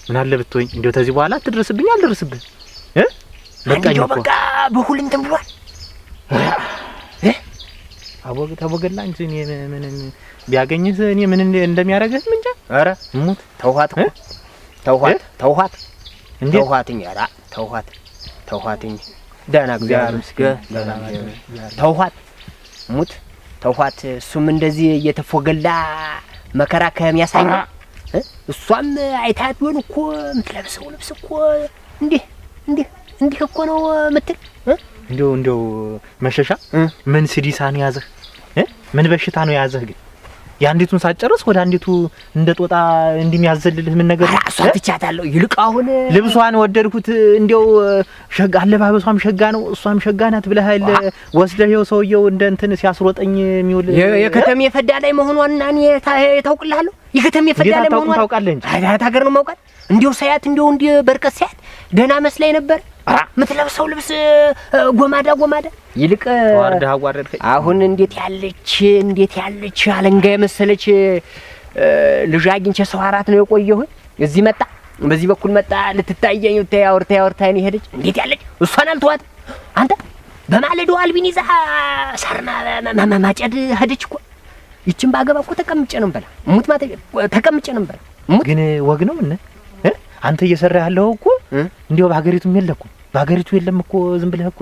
ምን አለ ብትወኝ እንደው ተዚህ በኋላ አትድረስብኝ አልደርስብህ በቃ በሁሉ እንትን ብሏል አቦገላ እንጂ እኔ ምን ቢያገኝህ እኔ ምን እንደሚያደርግህ ምን እንጃ። ኧረ ሙት ተውኋት እንዴ ተውኋትኝ ኧረ ተውኋትኝ ደህና እግዚአብሔር ይመስገን ተውኋት ሙት ተውኋት። እሱም እንደዚህ እየተፎገላ መከራ ከሚያሳይ እሷም አይታት ቢሆን እኮ የምትለብሰው ልብስ እኮ እንዲህ እኮ ነው የምትል እንደው መሸሻ ምን ሲዲሳን ያዘህ ምን በሽታ ነው ያዘህ? ግን ያንዲቱን ሳጨርስ ወደ አንዲቱ እንደ ጦጣ እንደሚያዘልልህ ምን ነገር እሷ ትቻታለሁ። ይልቅ አሁን ልብሷን ወደድኩት እንደው ሸጋ አለባበሷም ሸጋ ነው እሷም ሸጋ ናት ብለሃል ወስደህ ይኸው ሰውየው እንደ እንትን ሲያስሮጠኝ የሚውል የከተሜ ፈዳ ላይ መሆኗን እኔ ታውቅልሃለሁ። የከተሜ ፈዳ ላይ መሆኗን ታውቃለህ እንጂ አዳት ሀገር ነው ማውቃት። እንደው ሳያት እንደው እንደ በርቀት ሳያት ደህና መስላኝ ነበር። ምትለብሰው ልብስ ጎማዳ ይልቅ አዋረድከኝ። አሁን እንዴት ያለች አለንጋ የመሰለች ልጅ አግኝቼ ሰው አራት ነው የቆየሁኝ። እዚህ መጣ በዚህ በኩል መጣ ልትታየኝ አውርታኝ ሄደች። እንዴት ያለች እሷን አልተዋት አንተ በማለዳው አልቢን ይዛ ሳርና ማጨድ ሄደች እኮ። ይችን ባገባ እኮ ተቀምጬ ነው በላ ሙት ማለት ተቀምጬ ነው በላ ግን ወግ ነው ምን አንተ እየሰራ ያለው እኮ እንዴው በሀገሪቱም የለኩም በሀገሪቱ የለም እኮ ዝም ብለህ እኮ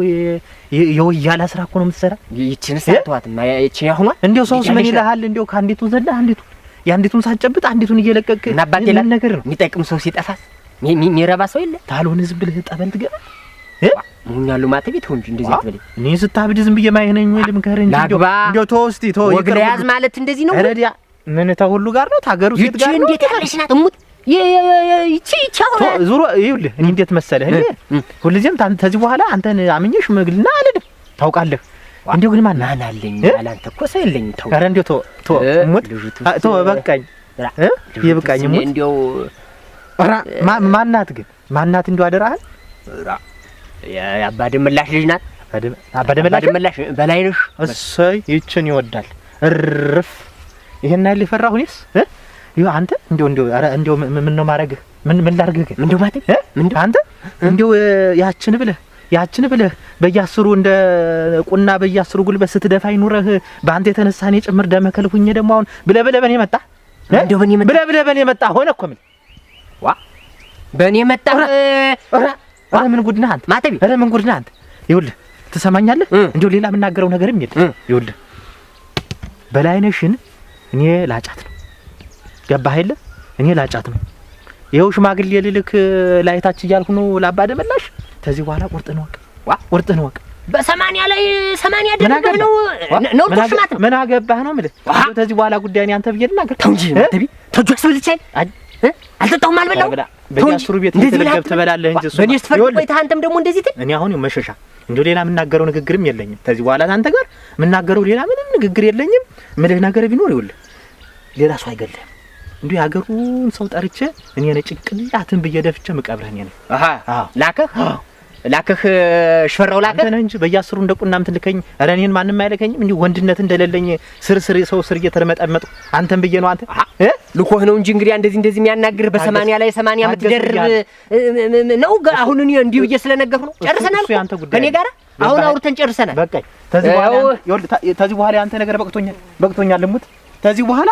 የወያላ ስራ እኮ ነው የምትሰራ። ይችን ሳትዋት ይችን ያሁን እንዴው ሰውስ ምን ይልሃል? እንዴው ካንዲቱ ዘላ ያንዲቱን ሳጨብጥ አንዲቱን እየለቀቅ ምን ነገር ነው የሚጠቅም ሰው ሲጠፋስ የሚረባ ሰው የለ። ታልሆነ ዝም ብለህ ጠበል ትገባ ሙኛሉ ማተቤት ሆንጂ እንደዚህ አትበል። እኔ ስታብድ ዝም ብዬ ማይነኝ ወይ ልምከር እንጂ እንዴው ተወስቲ ተው ይቅርያዝ ማለት እንደዚህ ነው። ረዲያ ምን ተሁሉ ጋር ነው ታገሩ ሴት ጋር ነው። እንዴት ያለሽ ናት እሙት ይቺ ዙሮ ይኸውልህ እኔ እንዴት መሰለህ እኔ ሁልጊዜም ተዚህ በኋላ አንተን አምኜሽ መግልና አልልም ታውቃለህ። እንደው ግን ማን አለኝ አላንተ እኮ ሰው የለኝም። ተው ኧረ እንደው ተው ሙት ተው በቃኝ ይብቃኝ ሙት እንደው ኧረ ማናት ግን ማናት እንደው አደራህ የአባደ መላሽ ልጅ ናት። አባደ መላሽ በላይነሽ እሰይ ይችን ይወዳል እርፍ ይሄን አይል ይፈራሁ እኔስ ይኸው አንተ እንደው ኧረ እንደው ምን ነው ማረግህ ምን ላርግህ ግን እንደው ማለት እንደው አንተ እንደው ያችን ብለህ በያስሩ እንደ ቁና በያስሩ ጉልበት ስትደፋይ ኑረህ በአንተ የተነሳኔ ጭምር ደመከልኩኝ ደግሞ አሁን ብለህ በኔ መጣ እንደው ብለህ በኔ መጣ ሆነ እኮ ምን ዋ በኔ መጣ ኧረ ምን ጉድ ነህ አንተ ማተቢ ኧረ ምን ጉድ ነህ አንተ ይኸውልህ ትሰማኛለህ እንደው ሌላ የምናገረው ነገርም የለም ይኸውልህ በላይነሽን እኔ ላጫት ነው ገባህ አይደል? እኔ ላጫት ነው ይኸው ሽማግሌ ልልክ ላይታች እያልኩ ነው ላባደ መላሽ ተዚህ በኋላ ቁርጥን ወቅ በ80 ላይ 80 ደረገህ ነው ተሽማት ምን አገባህ ነው የምልህ ተዚህ በኋላ ጉዳይ እኔ አንተ ብዬ ልናገር ተው እንጂ ማተቢ ተጆክስ ብልቻይ አልተጣውም አልበላው በያስሩ ቤት ተለገብት በላለህ እንጂ እሱ በኔ ስትፈልግ ቆይተህ አንተም ደግሞ እንደዚህ ትል እኔ አሁን መሸሻ እንደው ሌላ የምናገረው ንግግርም የለኝም ተዚህ በኋላ አንተ ጋር የምናገረው ሌላ ምንም ንግግር የለኝም። ምልህ ነገር ቢኖር ይኸውልህ ሌላ ሰው አይገለህም እንዴ ያገሩን ሰው ጠርቼ እኔ ነኝ ጭንቅላትን በየደፍቼ መቀብረህ እኔ ነኝ። አሃ ላከህ ሽፈራው ላከህ አንተ እንጂ በያስሩ እንደቁናም ትልከኝ ኧረ እኔን ማንንም አይለከኝም እንዴ ወንድነት እንደሌለኝ ስር ሰው ስር እየተረመጠመጡ አንተም ብዬ ነው አንተ ልኮህ ነው እንጂ እንግዲህ እንደዚህ የሚያናግር በ80 ላይ 80 የምትደርብ ነው። አሁን እኔ እንዲሁ ብዬ ስለነገርኩ ነው። ጨርሰናል ከኔ ጋር አሁን አውርተን ጨርሰናል። በቃ ተዚህ በኋላ አንተ ነገር በቅቶኛል ልሙት ተዚህ በኋላ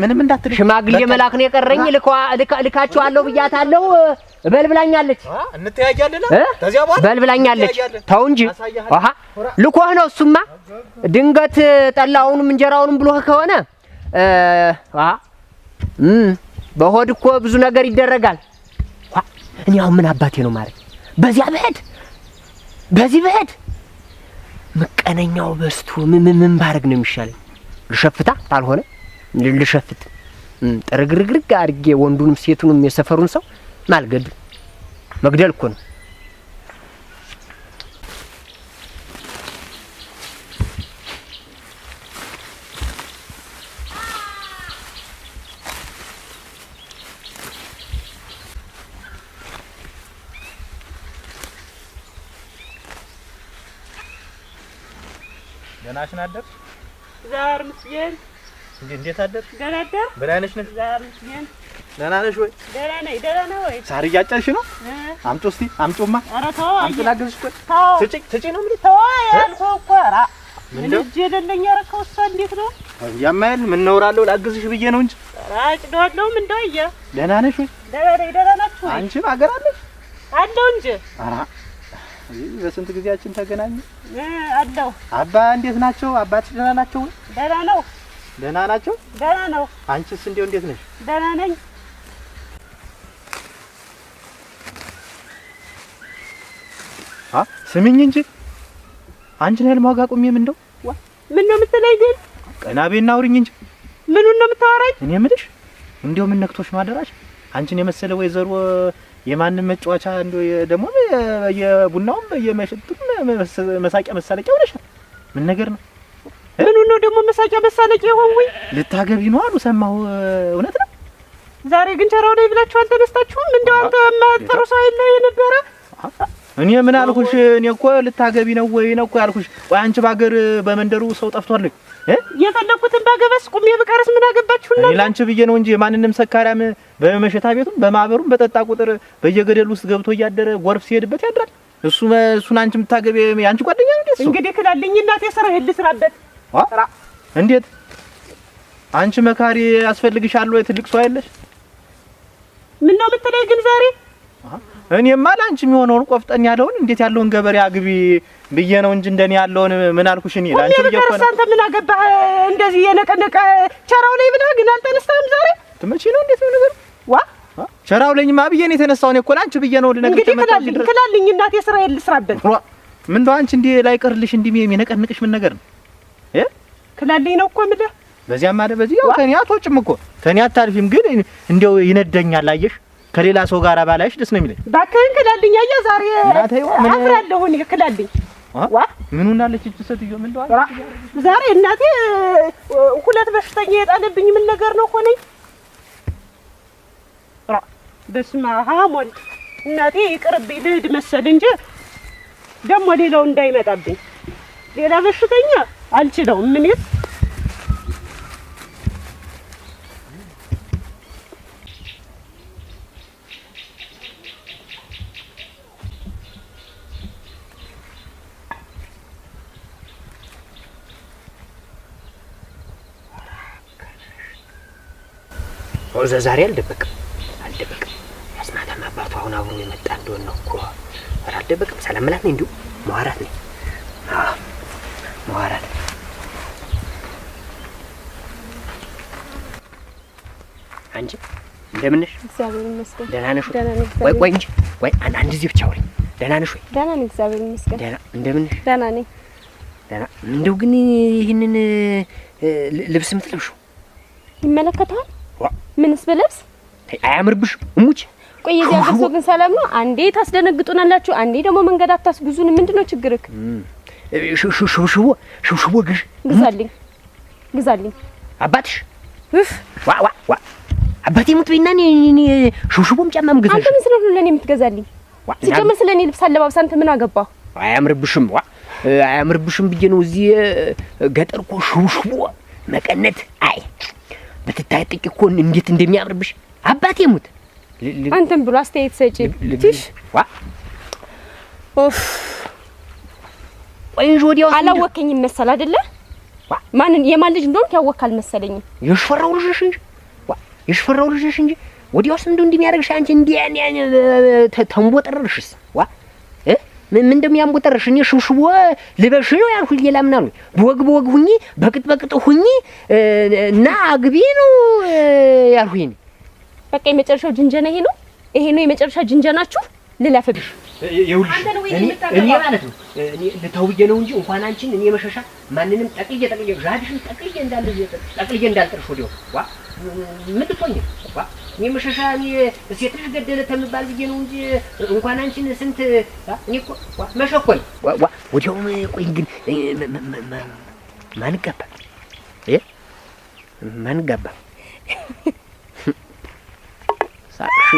ምንም እንዳትል ሽማግሌ መላክ ነው የቀረኝ። ልካቸዋለሁ ብያታለሁ። በልብላኛለች እንተያያለን ተዚያ በኋላ በልብላኛለች። ተው እንጂ አሃ ልኮህ ነው እሱማ ድንገት ጠላውንም እንጀራውንም ብሎህ ከሆነ በሆድ እኮ ብዙ ነገር ይደረጋል። እኔ አሁን ምን አባቴ ነው ማለት በዚያ በዚህ በሄድ መቀነኛው በስቱ ምን ባረግ ነው የሚሻለኝ? ልሸፍታ ታልሆነ ልሸፍት ጥርግርግርግ አድርጌ ወንዱንም ሴቱንም የሰፈሩን ሰው ማልገድ መግደል እኮ ነው። ደህናሽን አደርሽ? ዛር ምስየን እንዴት አደርሽ? ደህና አደር በላይነሽ ነሽ? ዛር ምስየን ደህና ነሽ ወይ? ደህና ነኝ። ደህና ነህ ወይ? ሳር እያጨርሽ ነው? አምጪ እስቲ አምጪውማ። ኧረ ተው አምጪ ላግዝሽ። ቆይ ስጪ ነው የምልህ። ተው ያልኩህ እኮ። ኧረ ምን እጅ የሌለኝ ያረከው እሷ እንዴት ነው? ያማል ምን እኖራለሁ ላግዝሽ ብዬ ነው እንጂ። ኧረ አጭደዋለሁም እንደው አየህ። ደህና ነሽ ወይ? ደህና ነኝ። ደህና ናችሁ ወይ? አንቺም አገር አለሽ? አለሁ እንጂ። ኧረ በስንት ጊዜያችን ተገናኘ። አለሁ። አባ እንዴት ናቸው? አባትሽ ደህና ናቸው ወይ? ደህና ነው። ደህና ናቸው? ደህና ነው። አንቺስ እንደው እንዴት ነሽ? ደህና ነኝ። ስሚኝ እንጂ አንቺን ያህል ማጋ ቁሜም እንደው ምን ነው የምትለኝ ግን? ቀና ቤና አውሪኝ እንጂ ምኑን ነው የምታወራኝ? እኔ የምልሽ እንደው ምን ነክቶሽ ማደራሽ? አንቺን የመሰለ ወይዘሮ የማንም መጫወቻ እንደው ደግሞ የቡናውም የመሽጡም መሳቂያ መሳለቂያ ሆነሻል። ምን ነገር ነው? ምኑን ነው ደግሞ መሳቂያ መሳለቂያ የሆንኩኝ? ልታገቢ ነው አሉ ሰማሁ። እውነት ነው? ዛሬ ግን ቸራው ላይ ብላችሁ አልተነስታችሁም? እንደው አንተ ማጥሩ ሰው የለ የነበረ እኔ ምን አልኩሽ? እኔ እኮ ልታገቢ ነው ወይ ነው እኮ ያልኩሽ። ቆይ አንቺ ባገር በመንደሩ ሰው ጠፍቷል የፈለኩትን ባገበስ ቁሜ ብቀርስ ምን አገባችሁና? እኔ ላንቺ ብዬ ነው እንጂ ማንንም ሰካራም በመሸታ ቤቱም በማህበሩም በጠጣ ቁጥር በየገደል ውስጥ ገብቶ እያደረ ጎርፍ ሲሄድበት ያድራል። እሱን አንቺ የምታገቢ አንቺ ጓደኛ ነው እንዴ? እንግዲህ ክላልኝ እናቴ ስራ ልስራበት። እንዴት አንቺ መካሪ ያስፈልግሻል ወይ? ትልቅ ሰው አይደለሽ? ምን ነው የምትለኝ ግን ዛሬ? እኔማ ላንቺ የሚሆነውን ቆፍጠን ያለውን እንዴት ያለውን ገበሬ አግቢ ብዬ ነው እንጂ እንደኔ ያለውን ምን አልኩሽ? እኔ ላንቺ ብዬ እኮ ነው። አንተ ምን አገባህ እንደዚህ የነቀነቀ ቸራው ላይ ብለህ ግን አልተነሳህም ዛሬ? ትመጪ ነው እንዴት ነው ነገር? ቸራው ላይማ ብዬ ነው የተነሳው። እኔ እኮ ላንቺ ብዬ ነው ልነግርሽ ተመጣጣኝ ድረስ። ክላልኝ እናቴ ስራ ልስራበት። ምን እንደው አንቺ እንዴ ላይ ቀርልሽ እንዴ የሚነቀንቅሽ ምን ነገር ነው? ክላልኝ ነው እኮ የምልህ። በዚያም አለ በዚህ ያው ከኔ አትወጭም እኮ ከኔ አታልፊም። ግን እንደው ይነደኛል አየሽ ከሌላ ሰው ጋር ባላይሽ ደስ ነው የሚለኝ። ባክህን ክላልኝ አየህ ዛሬ አፍራለሁ እኔ ክላልኝ። ምን ሆናለች እቺ ሴትዮ? ምን እንደው ዛሬ እናቴ ሁለት በሽተኛ የጣለብኝ ምን ነገር ነው ሆነኝ? በስመ አብ ወልድ እናቴ ይቅርብኝ ልሂድ መሰል እንጂ ደግሞ ሌላው እንዳይመጣብኝ ሌላ በሽተኛ አልችለውም። ምን ይት ዛሬ አልደበቅም ያስማታም አባቱ አሁን አብሮ የመጣ እንደሆነ ነው እኮ። ኧረ አልደበቅም። ሰላም ማለት ነው እንዲሁ መዋራት ነኝ። መዋራት አንቺ እንደምን ነሽ? እግዚአብሔር ይመስገን። ደህና ነሽ? ቆይ እንጂ ቆይ አንድ ጊዜ ብቻ አውሪኝ። ደህና ነሽ ወይ? ደህና ነኝ እግዚአብሔር ይመስገን። ደህና እንደምን ነሽ? ደህና ነኝ። ደህና እንደው ግን ይህንን ልብስ የምትለብሺው ይመለከታል? ምንስ በለብስ አያምርብሽም? እሙች ቆይ የዚህ ሀገር ሰው ግን ሰላም ነው? አንዴ ታስደነግጡናላችሁ፣ አንዴ ደግሞ መንገድ አታስጉዙን። ምንድነው ችግርክ? ሽብሽቦ ግዛልኝ አባትሽ አባቴ ሙት በይና እኔ ሽብሽቦም ጫማም ግዛሽ። አንተ ምን ስለሆነ ለኔ የምትገዛልኝ? ሲጀምር ስለኔ ልብስ አለባብስ አንተ ምን አገባህ? አያምርብሽም ብዬ ነው። እዚህ ገጠር እኮ ሽብሽቦ መቀነት አይ በትታጥቂ እኮ እንዴት እንደሚያምርብሽ አባቴ ሙት። አንተም ብሎ አስተያየት ሰጪ ትሽ ኦፍ ቆይ እንጂ ወዲያው አላወከኝም መሰል አይደለ? ማንን የማን ልጅ እንደሆንክ ያወካል መሰለኝ። የሽፈራው ልጅሽ እንጂ ወዲያውስ እንደሚያደርግሽ አንቺ እንዴ ተንቦጠረርሽስ ምን እንደሚያምቦጠረርሽ? እኔ ሽብሽቦ ልበሽ ነው ያልኩኝ። ሌላ ምን አሉኝ? በወግ ሁኚ በቅጥ ሁኚ እና አግቢ ነው ያልኩኝ። በቃ የመጨረሻው ጅንጀና ይሄ ነው የመጨረሻ ጅንጀናችሁ። ልለፍብሽ ይኸውልሽ እኔ ማለት ነው እኔ ልተውዬ ነው እንጂ እንኳን አንቺን እኔ መሸሻ ማንንም ጠቅዬ ዣድሽን ጠቅዬ እንዳልጥርሽ ወዲያው ምን ልትሆኝ እኔ መሸሻ እኔ ሴት ልጅ ገደለ ተምባል ብዬ ነው እንጂ እንኳን አንቺን ስንት እኔ እኮ መሸኮል ወዲያው። ቆይ ግን ማን ገባ ሳቅሽ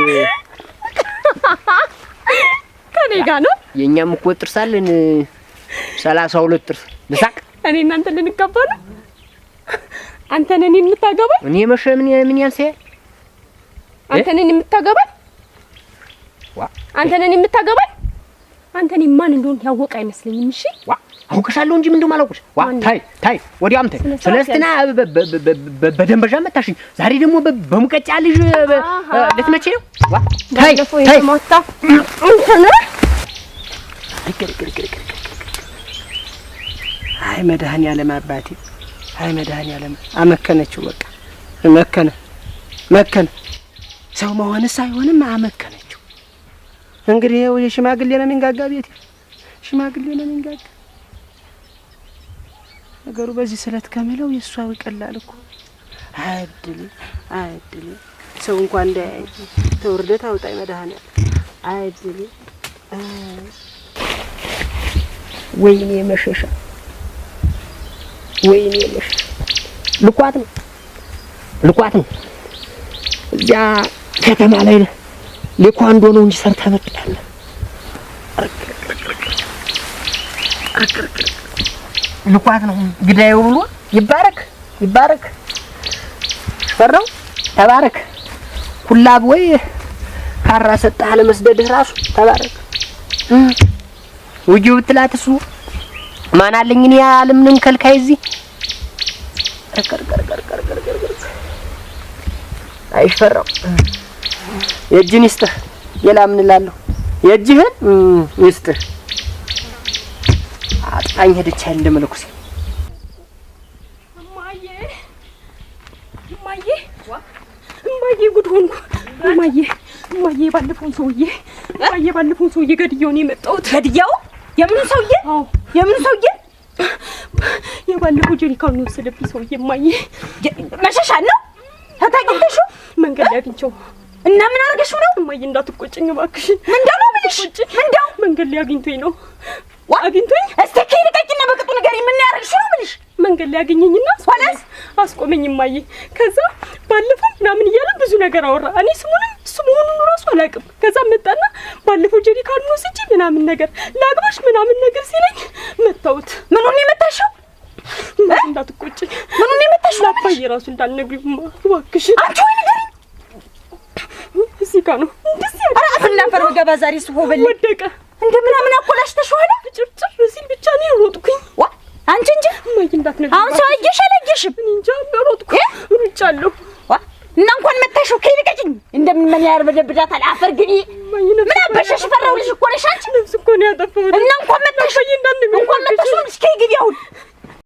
ከኔ ጋር ነው? የኛም እኮ ጥርስ አለን 32 ጥርስ። ልሳቅ እኔ እናንተ ልንጋባ ነው? አንተ ነኝ የምታገባኝ? እኔ መሸ ምን ያንሰ አንተ ነን የምታገባኝ? አንተ ነን የምታገባኝ? አንተ ነኝ ማን እንደሆነ ያወቀ አይመስለኝም። እሺ አውቀሻለሁ እንጂ ምንድነው ማላውቅሽ? ታይ ወዲያም ታይ ስለስትና በደንበጃ መታሽኝ። ዛሬ ደግሞ በሙቀጫ ልጅ ልትመጪ ነው? ታይ ማታ አንተ ነህ። አይ መድኃኒዓለም አባቴ፣ አይ መድኃኒዓለም አመከነችው። በቃ መከነ ሰው መሆንስ አይሆንም። አመከነችው። እንግዲህ ይኸው የሽማግሌ ነው የሚንጋጋ ቤት፣ ሽማግሌ ነው የሚንጋጋ ነገሩ። በዚህ ስለት ከመለው የሷው ይቀላል እኮ። አይድል ሰው እንኳን እንዳያይ ተወርደት አውጣይ መድኃኒዓለም። አይድል ወይኔ መሸሻ ልቋት ነው እዚያ ከተማ ላይ ሊኳንዶ ነው እንጂ ሰርታ መጥታለ። ልቋት ነው ግዳይ ብሎ ይባረክ ፈራው ተባረክ ሁላብ ወይ ካራ ሰጣህ ለመስደድህ ራሱ ተባረክ። ወጂው ብትላትሱ ማን አለኝ እኔ ዓለምንም ከልካይ እዚህ አይፈራው። የእጅህን ይስጥህ፣ ሌላ ምን እላለሁ? የእጅህን ይስጥህ። አጥቃኝ ሄደች እንደ መለኩሴ። እማዬ ጉድ ሆንኩ። እማዬ ባለፈውን ሰውዬ ገድየው ነው የመጣሁት። ገድያው? የምን ሰውዬ? አዎ የምን ሰውዬ? የባለፈው ጀሪካውን የወሰደብኝ ሰውዬ። እማዬ መሸሻ ነው ታታቂንተሹ መንገድ ላይ አግኝቼው እና ምን አርገሽው ነው? እማዬ እንዳትቆጭኝ እባክሽ። ምንድነው ብለሽ? ምንድነው? መንገድ ላይ አግኝቶኝ ነው። አግኝቶኝ እስቲ ከይልቀቂና በቅጡ ንገሪኝ። ምን ያርግሽው ነው ብለሽ? መንገድ ላይ አገኘኝና ኋላስ አስቆመኝ እማዬ። ከዛ ባለፈው ምናምን እያለ ብዙ ነገር አወራ። እኔ ስሙንም እሱ መሆኑን ራሱ አላውቅም። ከዛ መጣና ባለፈው ጀሪካኑን ወስጄ ምናምን ነገር ላግባሽ ምናምን ነገር ሲለኝ መታውት። ምኑን የመታሽው? እንዳትቆጭኝ። ምኑን የመታሽው? ላባዬ ራሱ እንዳልነግሪው እባክሽ። አንቺ ወይ ንገሪኝ። እዚህ ጋር ነው እንደዚህ ያለ አራፍና ፈር ገባ ዛሬ ስሆ በል ወደቀ። እንደምናምን አቆላሽተሽ ሆነ ጭርጭር ሲል ብቻ ነው የሮጥኩኝ። አንቺ እንጂ እማዬ እንዳትነግሪው። አሁን ሰው አየሽ አላየሽም? እኔ እንጃ ሮጥኩ ሩጫለሁ። እና እንኳን መታሽው ከይልቀቂኝ። እንደምን ያርበደብዳታል አፈር ግቢ። ምን አበሸሽ? ፈራው ልጅ እኮ ነሽ አንቺ። ነፍስ እኮ ነው ያጠፋሁት። እና እንኳን መታሽው እንዳትነግሪው። እንኳን